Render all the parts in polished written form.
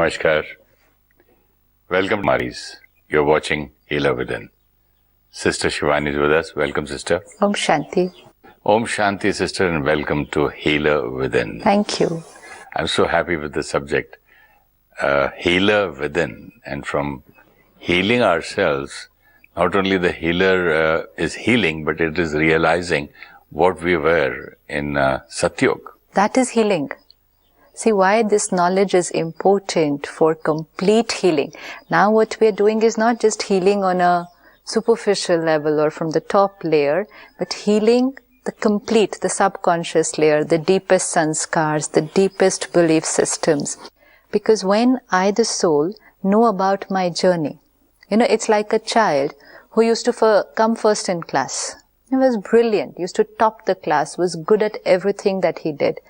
Namaskar. Welcome, Brahmakumaris. You're watching Healer Within. Sister Shivani is with us. Welcome, sister. Om Shanti. Om Shanti, sister, and welcome to Healer Within. Thank you. I'm so happy with the subject. Healer Within. And from healing ourselves, not only the healer is healing, but it is realizing what we were in Satyog. That is healing. See why this knowledge is important for complete healing. Now what we are doing is not just healing on a superficial level or from the top layer, but healing the complete, the subconscious layer, the deepest sanskars, the deepest belief systems. Because when I, the soul, know about my journey, it's like a child who used to come first in class. He was brilliant, used to top the class, was good at everything that he did.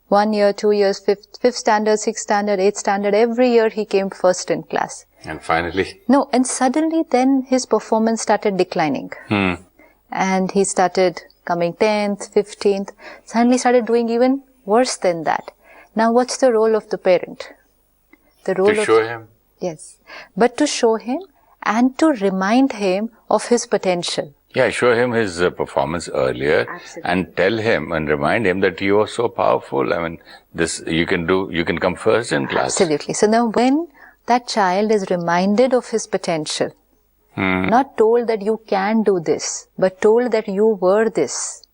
1 year, 2 years, fifth standard, sixth standard, eighth standard, every year he came first in class. And finally? No, and suddenly then his performance started declining. And he started coming 10th, 15th, suddenly started doing even worse than that. Now what's the role of the parent? The role to show him? Yes, but to show him and to remind him of his potential. Yeah, show him his performance earlier. Absolutely. And tell him and remind him that you are so powerful. I mean, this you can come first in class. Absolutely. So now when that child is reminded of his potential, not told that you can do this, but told that you were this.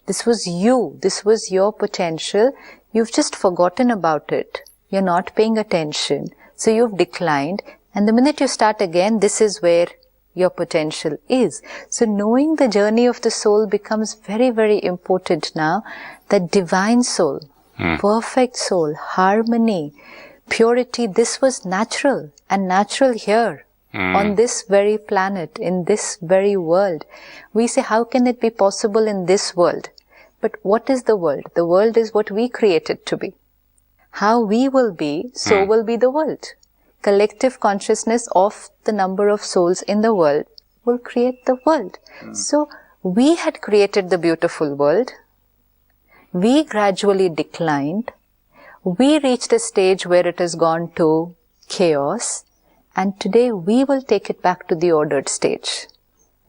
This was you. This was your potential. You've just forgotten about it. You're not paying attention. So you've declined. And the minute you start again, this is where your potential is. So knowing the journey of the soul becomes very, very important now. That divine soul, perfect soul, harmony, purity, this was natural and natural here on this very planet, in this very world. We say, how can it be possible in this world? But what is the world? The world is what we create it to be. How we will be, so will be the world. Collective consciousness of the number of souls in the world will create the world. So we had created the beautiful world. We gradually declined. We reached a stage where it has gone to chaos. And today we will take it back to the ordered stage.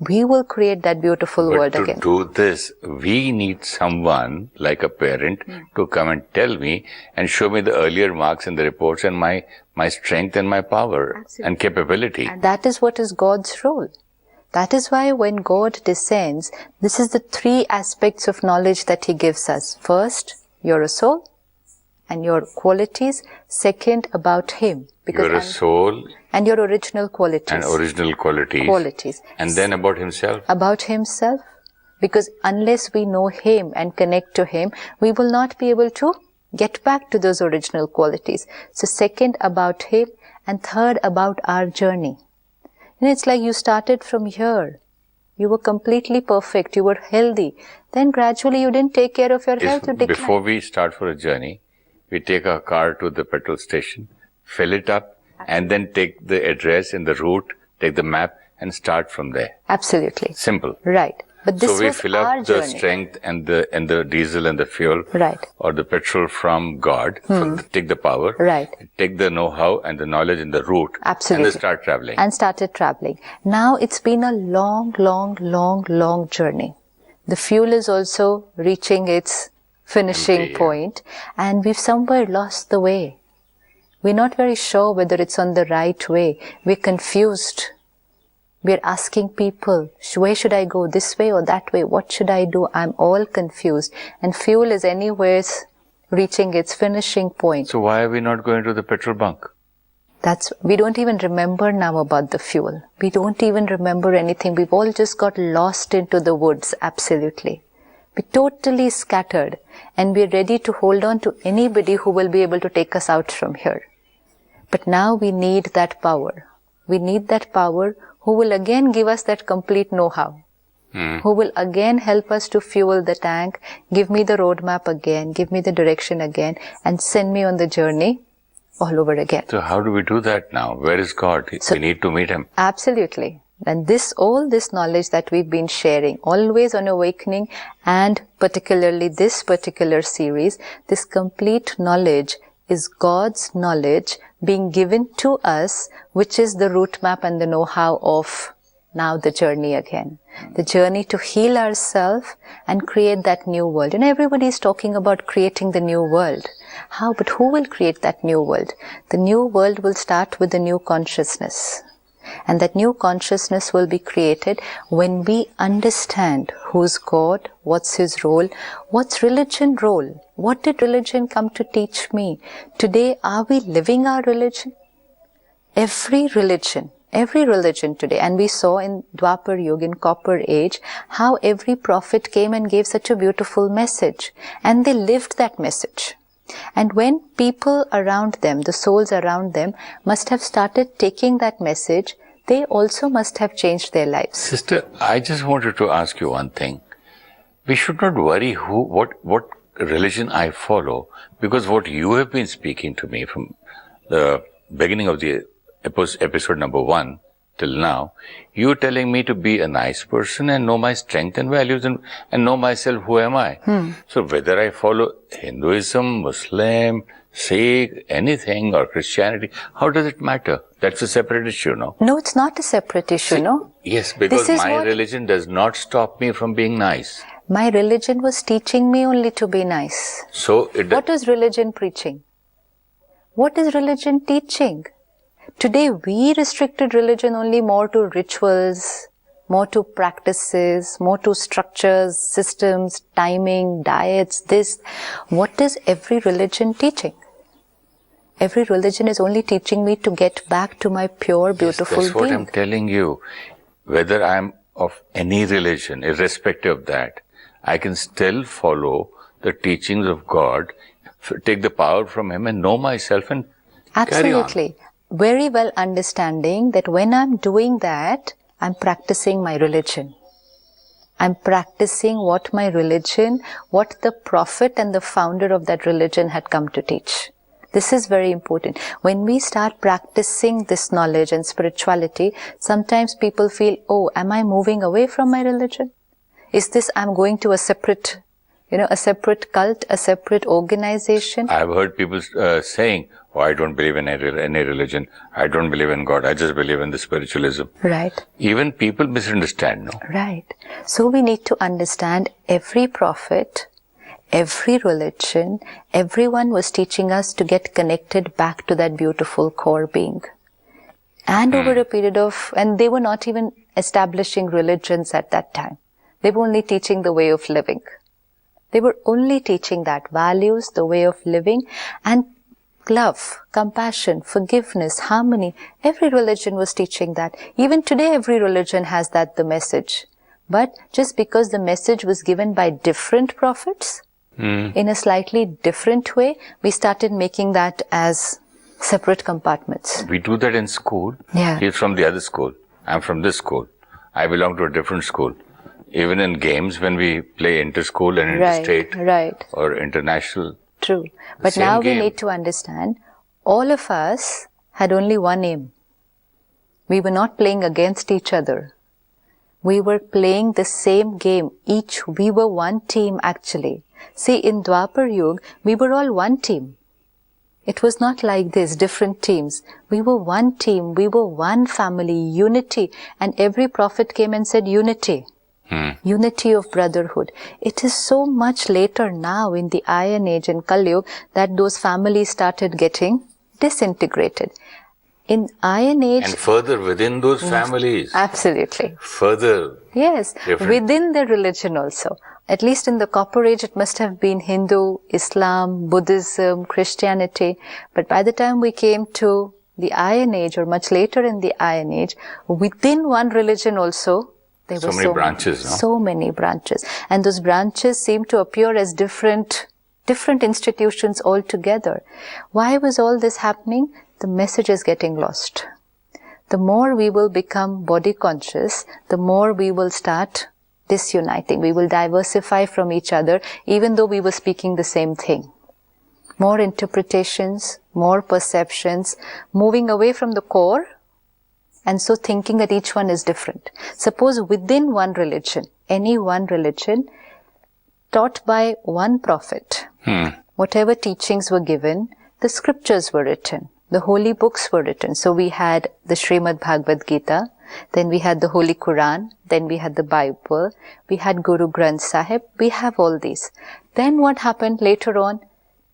We will create that beautiful world again. But to do this, we need someone like a parent to come and tell me and show me the earlier marks in the reports and my strength and my power and capability. And that is what is God's role. That is why when God descends, this is the 3 aspects of knowledge that He gives us. First, you're a soul and your qualities. Second, about Him. Because you're a soul. And your original qualities. And original qualities. And then about Himself. About Himself. Because unless we know Him and connect to Him, we will not be able to get back to those original qualities. So second, about Him. And third, about our journey. It's like you started from here. You were completely perfect. You were healthy. Then gradually you didn't take care of your health. You declined. Before we start for a journey, we take our car to the petrol station, fill it up, and then take the address in the route, take the map, and start from there. Absolutely. Simple. Right. But this so we was fill up our the journey. Strength and the diesel and the fuel, right, or the petrol from God. Take the power, right, take the know-how and the knowledge in the route, absolutely, and then start traveling. And started traveling. Now it's been a long journey. The fuel is also reaching its finishing point, and we've somewhere lost the way. We're not very sure whether it's on the right way. We're confused. We're asking people, where should I go, this way or that way? What should I do? I'm all confused. And fuel is anywhere reaching its finishing point. So why are we not going to the petrol bunk? We don't even remember now about the fuel. We don't even remember anything. We've all just got lost into the woods, absolutely. We're totally scattered, and we're ready to hold on to anybody who will be able to take us out from here. But now we need that power. We need that power who will again give us that complete know-how, who will again help us to fuel the tank, give me the roadmap again, give me the direction again, and send me on the journey all over again. So how do we do that now? Where is God? We need to meet Him. Absolutely. And all this knowledge that we've been sharing, always on awakening, and particularly this particular series, this complete knowledge is God's knowledge being given to us, which is the route map and the know-how of now the journey again. The journey to heal ourselves and create that new world. And everybody is talking about creating the new world. How? But who will create that new world? The new world will start with the new consciousness. And that new consciousness will be created when we understand who's God, what's His role, what's religion role, what did religion come to teach me. Today, are we living our religion? Every religion today, and we saw in Dwapar Yuga, in Copper Age, how every prophet came and gave such a beautiful message, and they lived that message. And when people around them, the souls around them, must have started taking that message, they also must have changed their lives. Sister, I just wanted to ask you one thing. We should not worry what religion I follow, because what you have been speaking to me from the beginning of the episode number 1 till now, you're telling me to be a nice person and know my strength and values and know myself, who am I? So whether I follow Hinduism, Muslim, Sikh, anything, or Christianity, how does it matter? That's a separate issue, no? No, it's not a separate issue, no? Yes, because my religion does not stop me from being nice. My religion was teaching me only to be nice. So what is religion preaching? What is religion teaching? Today, we restricted religion only more to rituals, more to practices, more to structures, systems, timing, diets, this. What is every religion teaching? Every religion is only teaching me to get back to my pure, beautiful being. That's what I'm telling you. Whether I'm of any religion, irrespective of that, I can still follow the teachings of God, take the power from Him and know myself and carry on. Absolutely. Very well understanding that when I'm doing that, I'm practicing my religion. I'm practicing what the prophet and the founder of that religion had come to teach. This is very important. When we start practicing this knowledge and spirituality, sometimes people feel, oh, am I moving away from my religion? Is this, I'm going to a separate cult, a separate organization? I've heard people saying, oh, I don't believe in any religion. I don't believe in God. I just believe in the spiritualism. Right. Even people misunderstand, no? Right. So we need to understand every prophet, every religion, everyone was teaching us to get connected back to that beautiful core being. And over a period and they were not even establishing religions at that time. They were only teaching the way of living. They were only teaching that values, the way of living, and love, compassion, forgiveness, harmony. Every religion was teaching that. Even today, every religion has that, the message. But just because the message was given by different prophets, in a slightly different way, we started making that as separate compartments. We do that in school. Yeah. He's from the other school. I'm from this school. I belong to a different school. Even in games, when we play inter-school and interstate or international. True. But now we need to understand, all of us had only one aim. We were not playing against each other. We were playing the same game. We were one team actually. See, in Dwapar Yuga, we were all one team. It was not like this, different teams. We were one team. We were one family, unity. And every prophet came and said unity. Unity of brotherhood. It is so much later now in the Iron Age and Kali Yuga that those families started getting disintegrated. In Iron Age... And further within those families. Absolutely. Further. Yes, within the religion also. At least in the Copper Age, it must have been Hindu, Islam, Buddhism, Christianity. But by the time we came to the Iron Age, or much later in the Iron Age, within one religion also, there were so many branches, no? So many branches. And those branches seem to appear as different institutions altogether. Why was all this happening? The message is getting lost. The more we will become body conscious, the more we will start disuniting. We will diversify from each other, even though we were speaking the same thing. More interpretations, more perceptions, moving away from the core, and so thinking that each one is different. Suppose within one religion, any one religion, taught by one prophet, whatever teachings were given, the scriptures were written. The holy books were written. So we had the Srimad Bhagavad Gita, then we had the Holy Quran, then we had the Bible, we had Guru Granth Sahib, we have all these. Then what happened later on?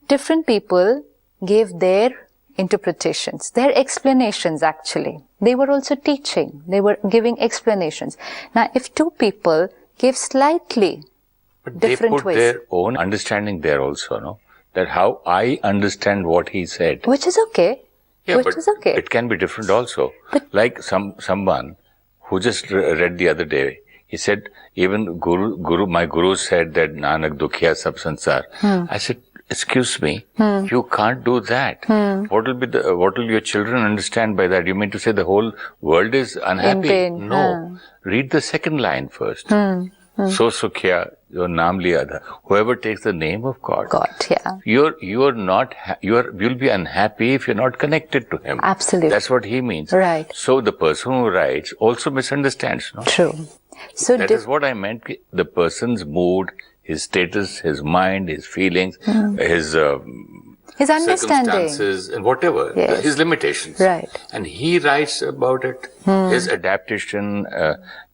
Different people gave their interpretations, their explanations actually. They were also teaching, they were giving explanations. Now if two people gave slightly different they put ways. their own understanding there also, no? That how I understand what he said. Which is okay. Yeah, which but is okay. it can be different also. Like someone who just read the other day, he said, even my guru said that Nanak Dukhiya Sab Sansar. I said, excuse me, you can't do that. What will your children understand by that? You mean to say the whole world is unhappy? In pain. No. Read the second line first. So Sukhya, your naam liya tha. Whoever takes the name of God. God, yeah. You'll be unhappy if you're not connected to Him. Absolutely. That's what he means. Right. So the person who writes also misunderstands, no? True. So that is what I meant. The person's mood, his status, his mind, his feelings, his understanding, circumstances, and whatever, yes. his limitations. Right. And he writes about it. His adaptation,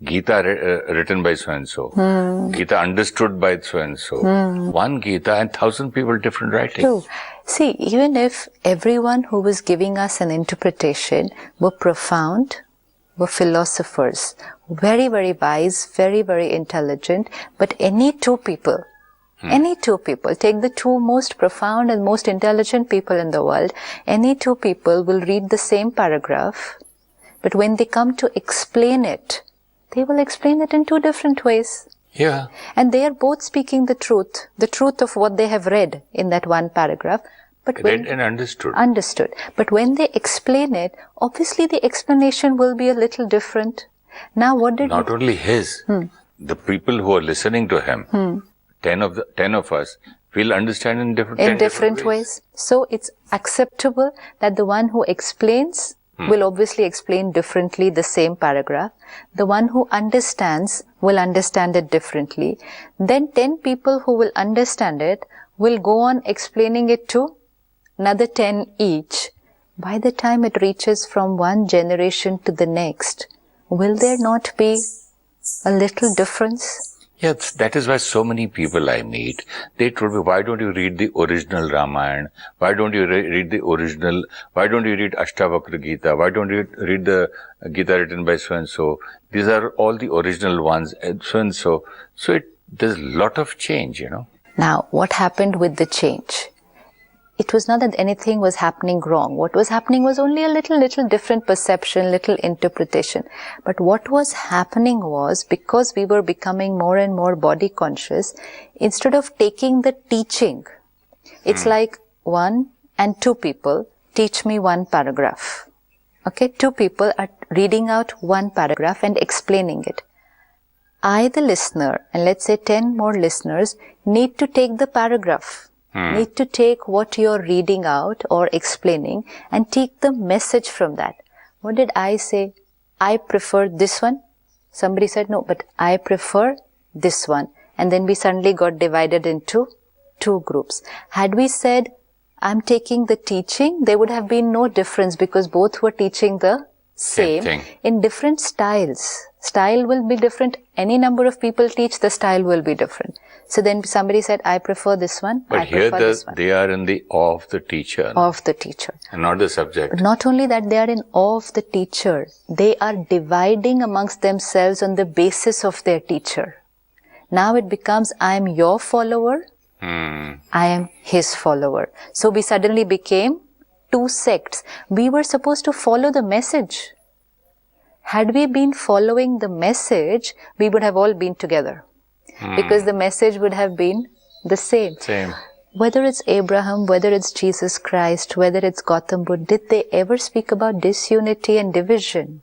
Gita written by so-and-so, Gita understood by so-and-so. One Gita and 1,000 people different writing. True. See, even if everyone who was giving us an interpretation were profound, were philosophers, very, very wise, very, very intelligent, but any two people, take the two most profound and most intelligent people in the world, any two people will read the same paragraph, but when they come to explain it, they will explain it in two different ways. Yeah. And they are both speaking the truth of what they have read in that one paragraph. But read and understood. Understood. But when they explain it, obviously the explanation will be a little different. Now what did Not only his, the people who are listening to him, 10 of us will understand in different ways. So it's acceptable that the one who explains will obviously explain differently the same paragraph. The one who understands will understand it differently. Then 10 people who will understand it will go on explaining it to another 10 each. By the time it reaches from one generation to the next, will there not be a little difference? Yes, that is why so many people I meet, they told me, why don't you read the original Ramayana? Why don't you read the original, why don't you read Ashtavakra Gita? Why don't you read the Gita written by so-and-so? These are all the original ones, so-and-so. So there's a lot of change, you know. Now, what happened with the change? It was not that anything was happening wrong. What was happening was only a little different perception, little interpretation. But what was happening was, because we were becoming more and more body conscious, instead of taking the teaching, it's like 1 and 2 people teach me one paragraph. Okay, 2 people are reading out one paragraph and explaining it. I, the listener, and let's say 10 more listeners, need to take the paragraph. Need to take what you're reading out or explaining and take the message from that. What did I say? I prefer this one. Somebody said, no, but I prefer this one. And then we suddenly got divided into 2 groups. Had we said, I'm taking the teaching, there would have been no difference because both were teaching the same thing. In different styles. Style will be different. Any number of people teach, the style will be different. So then somebody said, I prefer this one. But here they are in the awe of the teacher. Of the teacher. And not the subject. Not only that, they are in awe of the teacher. They are dividing amongst themselves on the basis of their teacher. Now it becomes, I am your follower. I am his follower. So we suddenly became 2 sects. We were supposed to follow the message. Had we been following the message, we would have all been together. Because the message would have been the same. Whether it's Abraham, whether it's Jesus Christ, whether it's Gautam Buddha, did they ever speak about disunity and division?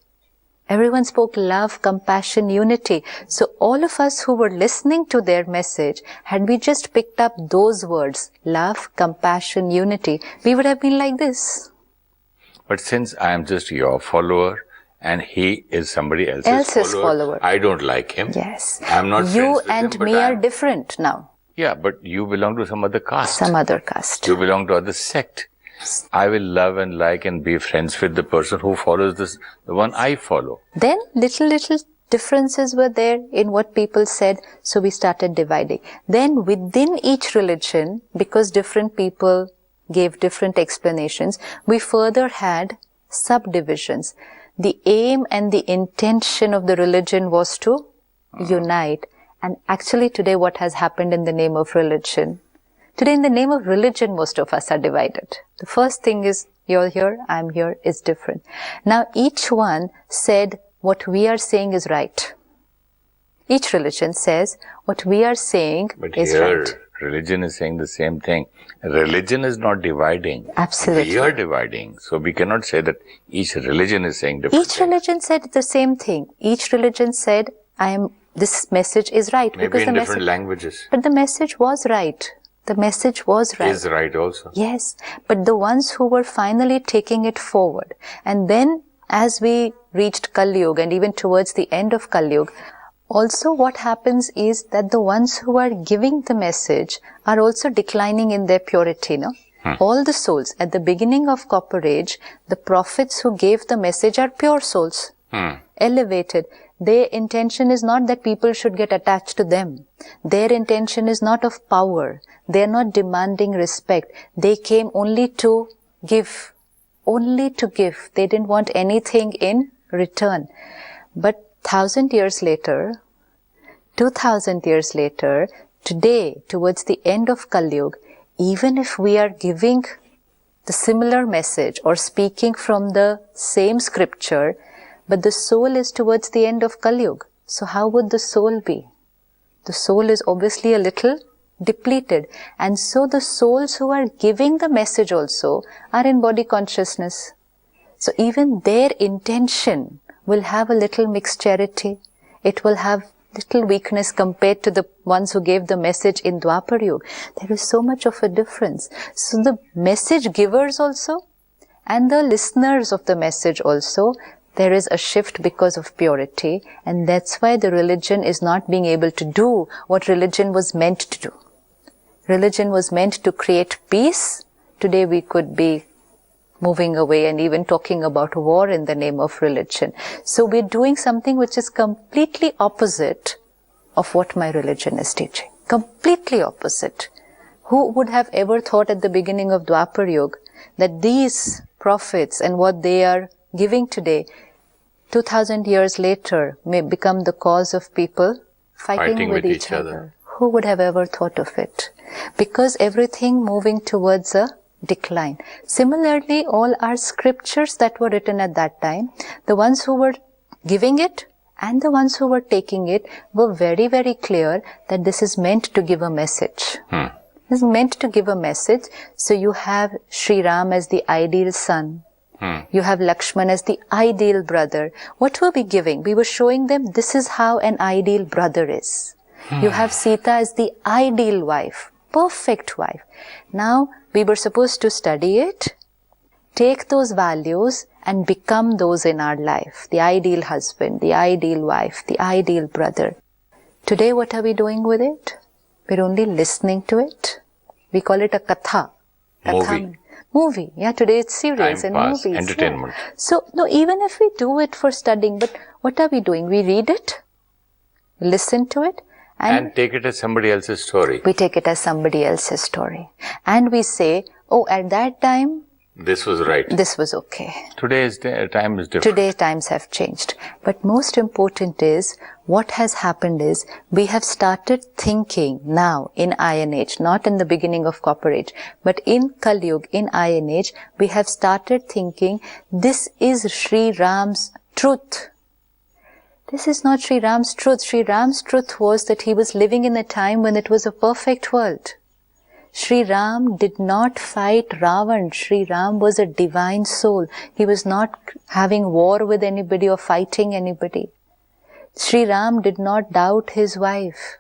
Everyone spoke love, compassion, unity. So all of us who were listening to their message, had we just picked up those words, love, compassion, unity, we would have been like this. But since I am just your follower, and he is somebody else's follower. I don't like him. Yes. I'm not You friends with and him, me are different now. Yeah, but you belong to some other caste. Some other caste. You belong to other sect. I will love and like and be friends with the person who follows the one I follow. Then little differences were there in what people said, so we started dividing. Then within each religion, because different people gave different explanations, we further had subdivisions. The aim and the intention of the religion was to unite. And actually today what has happened in the name of religion? Today in the name of religion most of us are divided. The first thing is, you're here, I'm here, is different. Now each one said what we are saying is right. Each religion says what we are saying is right. Religion is saying the same thing. Religion is not dividing. Absolutely. We are dividing. So we cannot say that each religion is saying different things. Each religion said the same thing. Each religion said, this message is right. Maybe because in different languages. But the message was right. The message was right. Is right also. Yes. But the ones who were finally taking it forward. And then as we reached Kali Yuga and even towards the end of Kali Yuga, also what happens is that the ones who are giving the message are also declining in their purity, no? All the souls, at the beginning of Copper Age, the prophets who gave the message are pure souls, elevated. Their intention is not that people should get attached to them. Their intention is not of power. They are not demanding respect. They came only to give. Only to give. They didn't want anything in return. But 1,000 years later, 2,000 years later, today, towards the end of Kali Yuga, even if we are giving the similar message or speaking from the same scripture, but the soul is towards the end of Kali Yuga. So how would the soul be? The soul is obviously a little depleted. And so the souls who are giving the message also are in body consciousness. So even their intention will have a little mixturity. It will have little weakness compared to the ones who gave the message in Dwapar Yuga. There is so much of a difference. So the message givers also and the listeners of the message also, there is a shift because of purity, and that's why the religion is not being able to do what religion was meant to do. Religion was meant to create peace. Today we could be moving away and even talking about war in the name of religion. So we're doing something which is completely opposite of what my religion is teaching. Completely opposite. Who would have ever thought at the beginning of Dwapar Yuga that these prophets and what they are giving today, 2,000 years later, may become the cause of people fighting with each other? Who would have ever thought of it? Because everything moving towards a decline. Similarly, all our scriptures that were written at that time, the ones who were giving it and the ones who were taking it were very, very clear that this is meant to give a message. This is meant to give a message. So you have Sri Ram as the ideal son. You have Lakshman as the ideal brother. What were we giving? We were showing them this is how an ideal brother is. You have Sita as the ideal wife, perfect wife. Now, we were supposed to study it, take those values and become those in our life. The ideal husband, the ideal wife, the ideal brother. Today, what are we doing with it? We're only listening to it. We call it a katha. Movie. Yeah, today it's serials and movies. Entertainment. Yeah. So, no, even if we do it for studying, but what are we doing? We read it, listen to it, and take it as somebody else's story. We take it as somebody else's story. And we say, oh, at that time, this was right. This was okay. Today's time is different. Today's times have changed. But most important is, what has happened is, we have started thinking now in Iron Age, not in the beginning of Copper Age, but in Kali Yuga, in Iron Age, we have started thinking, this is Sri Ram's truth. This is not Sri Ram's truth. Sri Ram's truth was that he was living in a time when it was a perfect world. Sri Ram did not fight Ravan. Sri Ram was a divine soul. He was not having war with anybody or fighting anybody. Sri Ram did not doubt his wife.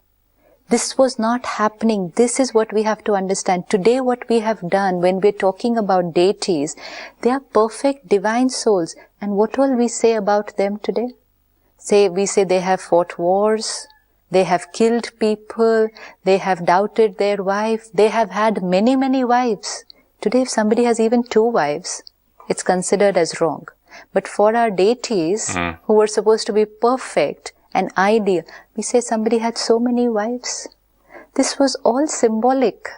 This was not happening. This is what we have to understand. Today what we have done when we're talking about deities, they are perfect divine souls. And what will we say about them today? We say they have fought wars, they have killed people, they have doubted their wife, they have had many, many wives. Today, if somebody has even 2 wives, it's considered as wrong. But for our deities, who were supposed to be perfect and ideal, we say somebody had so many wives. This was all symbolic.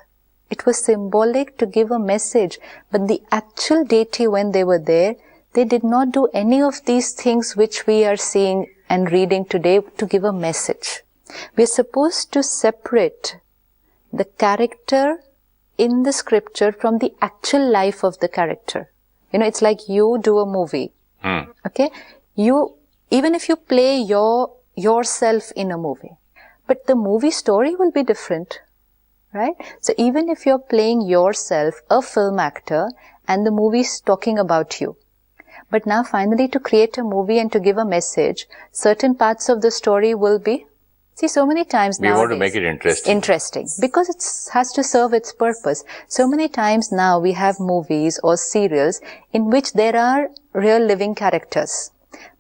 It was symbolic to give a message. But the actual deity, when they were there, they did not do any of these things which we are seeing and reading today to give a message. We are supposed to separate the character in the scripture from the actual life of the character. You know, it's like you do a movie. Okay? Even if you play yourself in a movie, but the movie story will be different, right? So even if you're playing yourself, a film actor, and the movie's talking about you, but now finally to create a movie and to give a message, certain parts of the story will be, see, so many times now. We want to make it interesting. Interesting. Because it has to serve its purpose. So many times now we have movies or serials in which there are real living characters.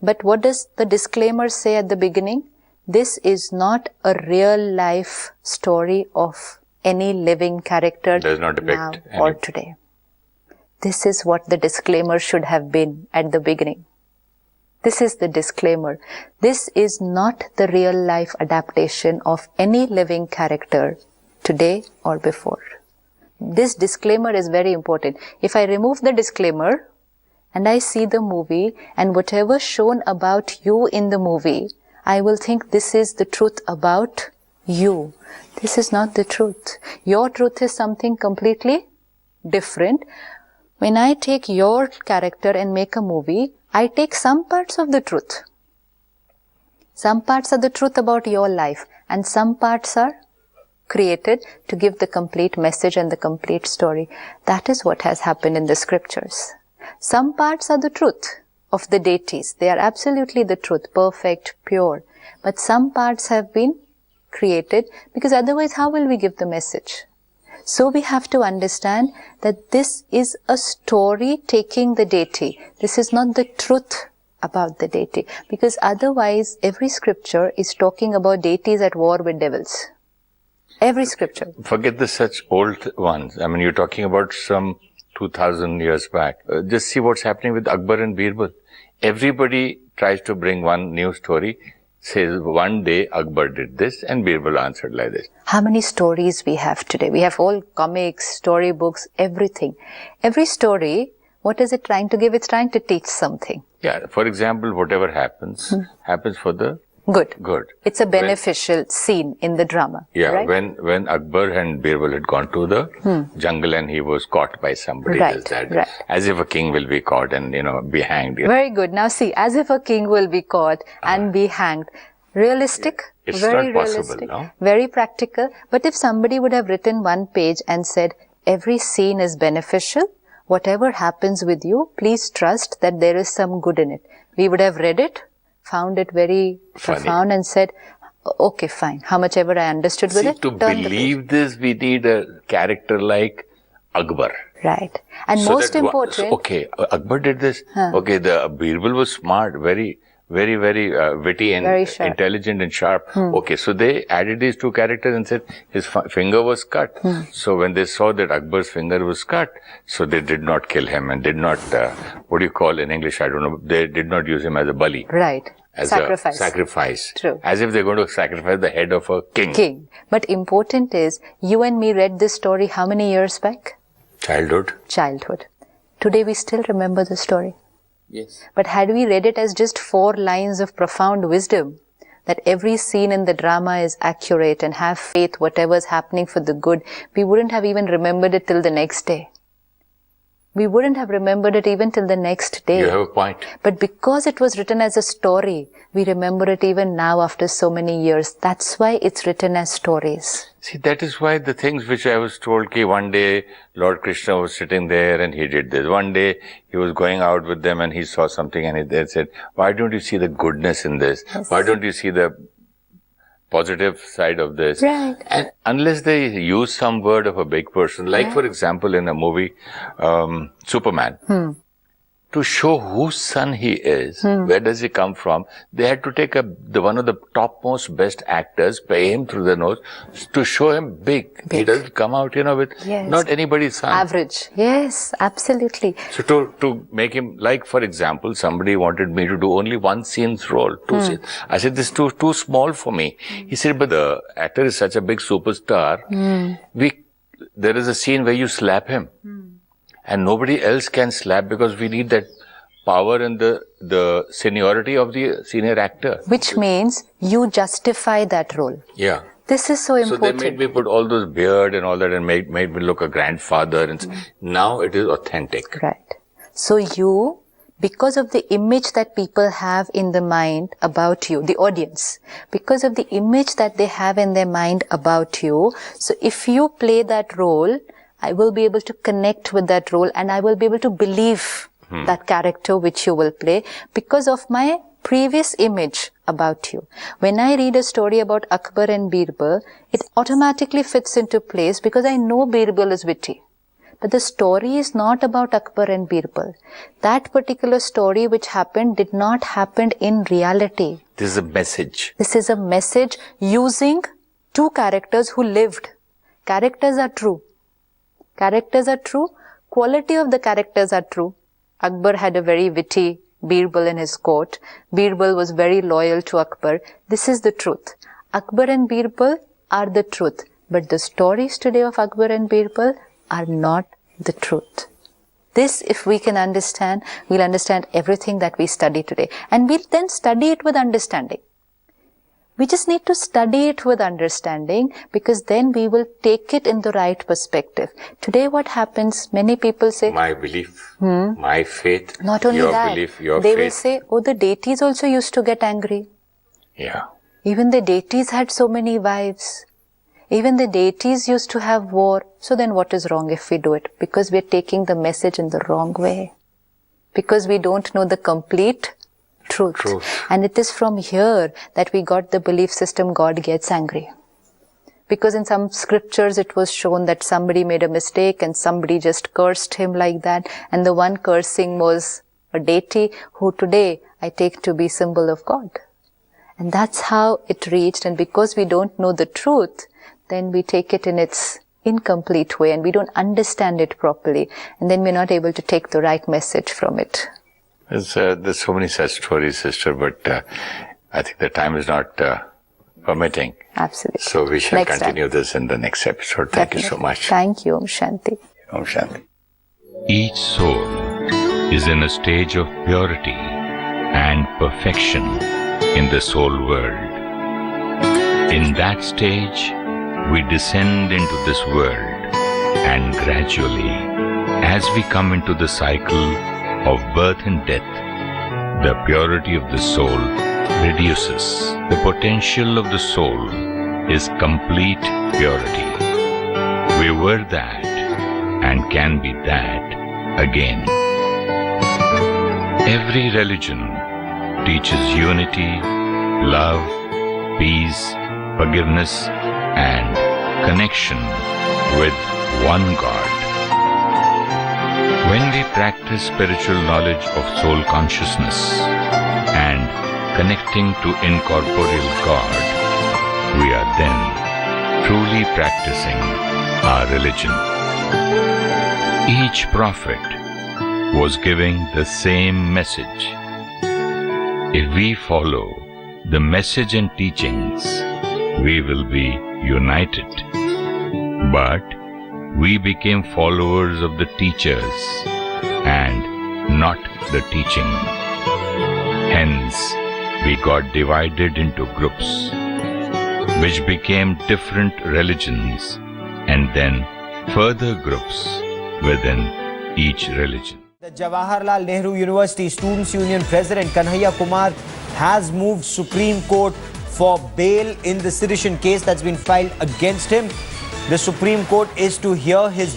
But what does the disclaimer say at the beginning? This is not a real life story of any living character does not depict now any. or today. This is what the disclaimer should have been at the beginning. This is the disclaimer. This is not the real life adaptation of any living character today or before. This disclaimer is very important. If I remove the disclaimer and I see the movie and whatever shown about you in the movie, I will think this is the truth about you. This is not the truth. Your truth is something completely different. When I take your character and make a movie, I take some parts of the truth. Some parts are the truth about your life, and some parts are created to give the complete message and the complete story. That is what has happened in the scriptures. Some parts are the truth of the deities. They are absolutely the truth, perfect, pure. But some parts have been created, because otherwise how will we give the message? So we have to understand that this is a story taking the deity. This is not the truth about the deity, because otherwise every scripture is talking about deities at war with devils. Every scripture. Forget the such old ones. I mean, you're talking about some 2000 years back. Just see what's happening with Akbar and Birbal. Everybody tries to bring one new story, says one day Akbar did this and Birbal answered like this. How many stories we have today? We have all comics, storybooks, everything. Every story, what is it trying to give? It's trying to teach something. Yeah, for example, whatever happens, happens for the good. It's a beneficial scene in the drama. Yeah, right? when Akbar and Birbal had gone to the jungle and he was caught by somebody, Right. as if a king will be caught and, be hanged. Very good. Now see, as if a king will be caught and be hanged. Realistic? It's very not possible, realistic. no? Very practical. But if somebody would have written one page and said, every scene is beneficial, whatever happens with you, please trust that there is some good in it. We would have read it, found it very profound and said, okay, fine. How much ever I understood with it. To believe this, we need a character like Akbar. Right. And so most important. Okay, Akbar did this. Okay, the Birbal was smart, very witty and very sharp. Intelligent and sharp. Okay, so they added these two characters and said his finger was cut. So when they saw that Akbar's finger was cut, so they did not kill him and did not, what do you call in English? I don't know. They did not use him as a bali. Right. As sacrifice. A sacrifice. True. As if they're going to sacrifice the head of a king. But important is, you and me read this story how many years back? Childhood. Today we still remember the story. Yes. But had we read it as just 4 lines of profound wisdom, that every scene in the drama is accurate and have faith, whatever's happening for the good, we wouldn't have even remembered it till the next day. We wouldn't have remembered it even till the next day. You have a point. But because it was written as a story, we remember it even now after so many years. That's why it's written as stories. See, that is why the things which I was told, one day Lord Krishna was sitting there and he did this. One day he was going out with them and he saw something and they said, why don't you see the goodness in this? Yes. Why don't you see the positive side of this? Right. And unless they use some word of a big person, like for example in a movie, Superman. to show whose son he is, where does he come from, they had to take one of the topmost best actors, pay him through the nose to show him big. He doesn't come out, with not anybody's son. Average. Yes, absolutely. So to make him, like for example, somebody wanted me to do only one scene's role, two scenes. I said, this is too small for me. He said, but the actor is such a big superstar. There is a scene where you slap him. And nobody else can slap because we need that power and the seniority of the senior actor. Which means you justify that role. Yeah. This is so important. So they made me put all those beard and all that and made me look a grandfather. And now it is authentic. Right. So you, because of the image that people have in the mind about you, the audience, because of the image that they have in their mind about you, so if you play that role, I will be able to connect with that role and I will be able to believe that character which you will play because of my previous image about you. When I read a story about Akbar and Birbal, it automatically fits into place because I know Birbal is witty. But the story is not about Akbar and Birbal. That particular story which happened did not happen in reality. This is a message. This is a message using two characters who lived. Characters are true. Characters are true. Quality of the characters are true. Akbar had a very witty Birbal in his court. Birbal was very loyal to Akbar. This is the truth. Akbar and Birbal are the truth. But the stories today of Akbar and Birbal are not the truth. This, if we can understand, we'll understand everything that we study today. And we'll then study it with understanding. We just need to study it with understanding because then we will take it in the right perspective. Today what happens, many people say, my belief, my faith, not only your that, belief, your they faith. will say, oh, the deities also used to get angry. Yeah. Even the deities had so many wives. Even the deities used to have war. So then what is wrong if we do it? Because we are taking the message in the wrong way. Because we don't know the complete truth. And it is from here that we got the belief system God gets angry. Because in some scriptures it was shown that somebody made a mistake and somebody just cursed him like that. And the one cursing was a deity who today I take to be symbol of God. And that's how it reached. And because we don't know the truth, then we take it in its incomplete way and we don't understand it properly. And then we're not able to take the right message from it. There's so many such stories, sister, but I think the time is not permitting. Absolutely. So we shall Next continue time. this in the next episode. Thank you so much. Thank you. Om Shanti. Om Shanti. Each soul is in a stage of purity and perfection in the soul world. In that stage, we descend into this world and gradually, as we come into the cycle of birth and death, the purity of the soul reduces. The potential of the soul is complete purity. We were that and can be that again. Every religion teaches unity, love, peace, forgiveness, and connection with one God. When we practice spiritual knowledge of soul consciousness and connecting to incorporeal God, we are then truly practicing our religion. Each prophet was giving the same message. If we follow the message and teachings, we will be united. But we became followers of the teachers and not the teaching. Hence, we got divided into groups, which became different religions and then further groups within each religion. The Jawaharlal Nehru University Students' Union President Kanhaiya Kumar has moved Supreme Court for bail in the sedition case that's been filed against him. The Supreme Court is to hear his